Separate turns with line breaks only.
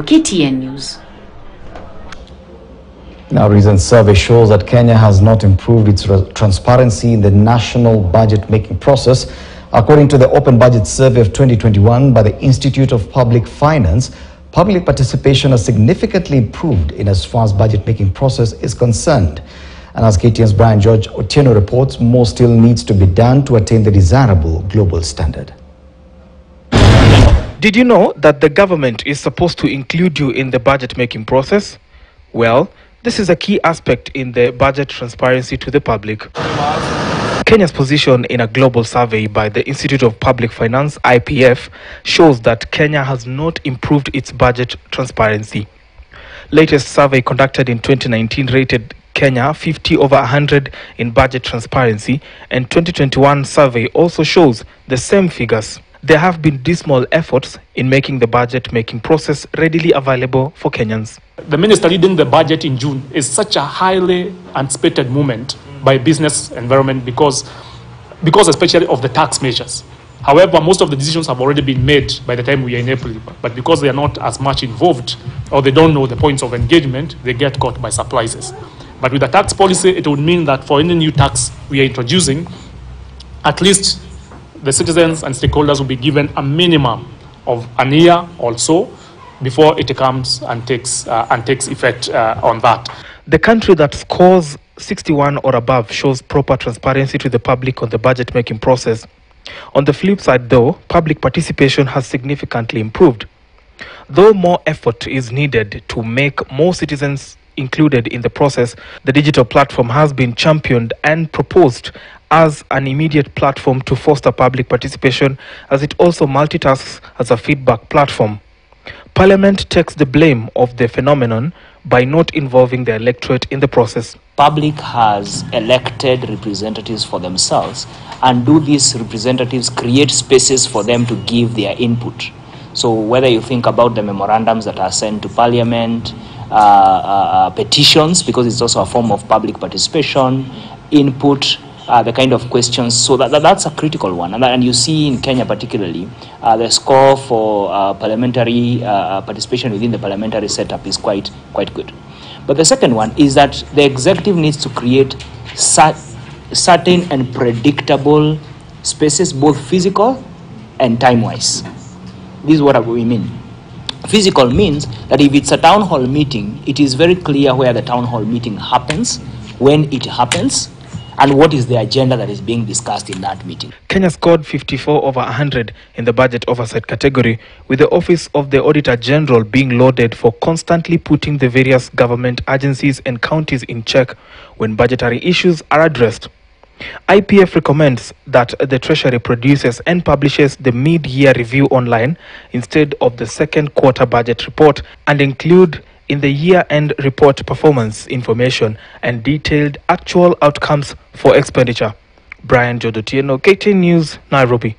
KTN News.
Now, recent survey shows that Kenya has not improved its transparency in the national budget-making process. According to the Open Budget Survey of 2021 by the Institute of Public Finance, public participation has significantly improved in as far as budget-making process is concerned. And as KTN's Brian George Otieno reports, more still needs to be done to attain the desirable global standard.
Did you know that the government is supposed to include you in the budget-making process? Well, this is a key aspect in the budget transparency to the public. Kenya's position in a global survey by the Institute of Public Finance, IPF, shows that Kenya has not improved its budget transparency. Latest survey conducted in 2019 rated Kenya 50 over 100 in budget transparency, and 2021 survey also shows the same figures. There have been dismal efforts in making the budget-making process readily available for Kenyans.
The minister leading the budget in June is such a highly anticipated moment by business environment because especially of the tax measures. However, most of the decisions have already been made by the time we are in April, but because they are not as much involved or they don't know the points of engagement, they get caught by surprises. But with the tax policy, it would mean that for any new tax we are introducing, at least the citizens and stakeholders will be given a minimum of a year or so before it comes and takes effect on that.
The country that scores 61 or above shows proper transparency to the public on the budget-making process. On the flip side, though, public participation has significantly improved. Though more effort is needed to make more citizens included in the process, the digital platform has been championed and proposed as an immediate platform to foster public participation, as it also multitasks as a feedback platform. Parliament takes the blame of the phenomenon by not involving the electorate in the process.
Public has elected representatives for themselves, and do these representatives create spaces for them to give their input? So whether you think about the memorandums that are sent to Parliament, petitions, because it's also a form of public participation, input, the kind of questions, so that's a critical one. And you see in Kenya particularly, the score for parliamentary participation within the parliamentary setup is quite good. But the second one is that the executive needs to create certain and predictable spaces, both physical and time-wise. This is what we mean. Physical means that if it's a town hall meeting, it is very clear where the town hall meeting happens, when it happens, and what is the agenda that is being discussed in that meeting.
Kenya scored 54 over 100 in the budget oversight category, with the Office of the Auditor General being lauded for constantly putting the various government agencies and counties in check when budgetary issues are addressed. IPF recommends that the Treasury produces and publishes the mid-year review online instead of the second quarter budget report, and include in the year-end report performance information and detailed actual outcomes for expenditure. Brian George Otieno, KTN News, Nairobi.